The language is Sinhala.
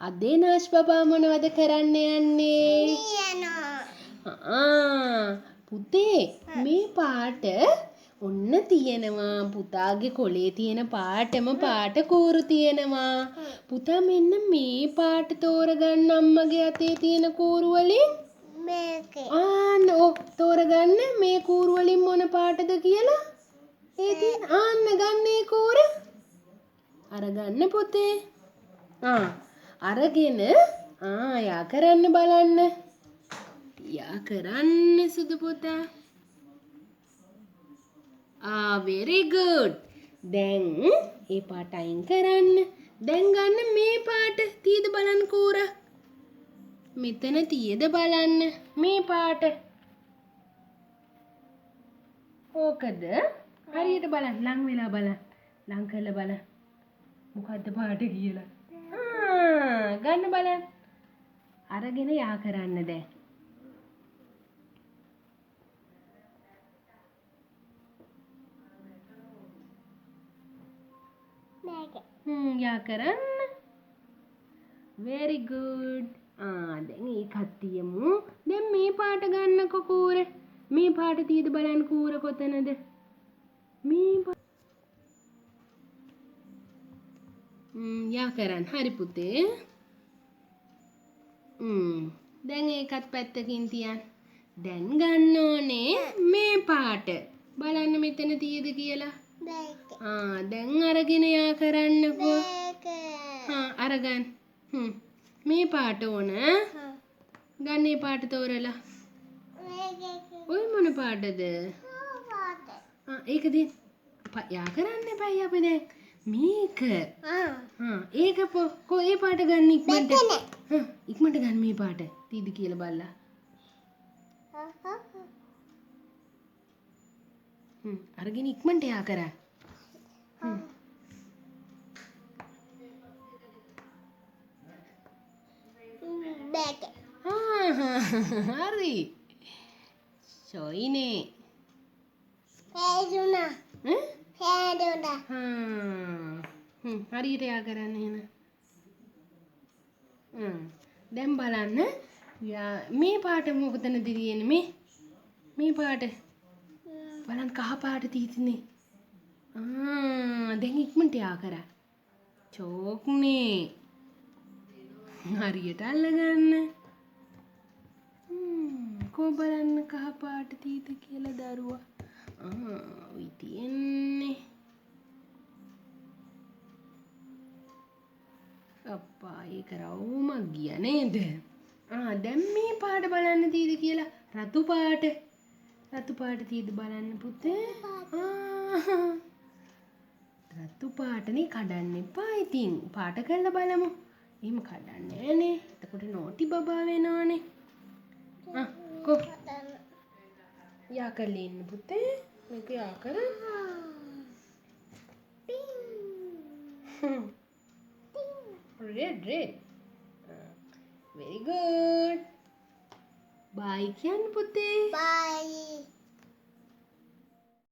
අදේ නාෂ් බබා මොනවද කරන්න යන්නේ? පුතේ මේ පාට ඔන්න තියෙනවා පුතාගේ කොලේ තියෙන පාටම පාට කූරු තියෙනවා. පුතා මෙන්න මේ පාට තෝරගන්න අම්මගේ අතේ තියෙන කූරු වලින්. මේකේ. තෝරගන්න මේ කූරු වලින් මොන පාටද කියලා. ඒ තියෙන ගන්න ඒ කූර. අරගන්න පුතේ. අරගෙන යා කරන්න බලන්න. යා කරන්න සුදු පුතා. very good. දැන් ඒ පාට අයින් කරන්න. දැන් ගන්න මේ පාට තීද බලන්න කූර. මෙතන තියද බලන්න මේ පාට. ඕකද? හරියට බලන්න ලං වෙලා බලන්න. ලං කරලා බලන්න. මොකද්ද පාට කියලා. ගන්න බලන්න. අරගෙන යා කරන්න දැන්. යා කරන්න. very good. දැන් ඒකත් තියමු. දැන් මේ පාට ගන්නකො කූර. මේ පාට තියද බලන්න කූර කොතනද? මේ යා කරන්න. හරි පුතේ. දැන් ඒකත් පැත්තකින් තියන්න. දැන් ගන්න ඕනේ මේ පාට. බලන්න මෙතන තියද කියලා. දැන් අරගෙන යා කරන්නකෝ. අරගන්න. මේ පාට ඕන. ගන්න මේ පාට තෝරලා. ඔය මොන පාටද? ඒක දෙන්න. යා කරන්න එපා අපි දැන්. මේක. ඒක ඒ පාට ගන්න ඉක්මනට. ඉක්මනට ගන්න මේ පාට. තීද කියලා බලලා. අරගෙන ඉක්මනට යා කරා. හරි. සොයිනේ. හරියට යා කරන්න එහෙනම්. දැන් බලන්න මේ පාට මොකටද තියෙන්නේ මේ පාට. බලන්න කහ පාට තියෙන්නේ. දැන් ඉක්මනට යා කරා. චෝක්නේ. හරියට අල්ලගන්න. කො බලන්න කහ පාට තියෙද කියලා දරුවා. ඔයි තියෙන්නේ. අප්පා ඒක රවුමක් ගියා නේද? දැන් මේ පාට බලන්න තියෙද කියලා. රතු පාට. රතු පාට තියෙද බලන්න පුතේ. රතු පාටනේ කඩන්න එපා ඉතින්. පාට කරලා බලමු. එහෙම කඩන්නේ නෑනේ. එතකොට නෝටි බබා වෙනවනේ. කො යා කරලා ඉන්න පුතේ. මේක යා කරන්න. red. very good. bye කියන්න පුතේ. bye.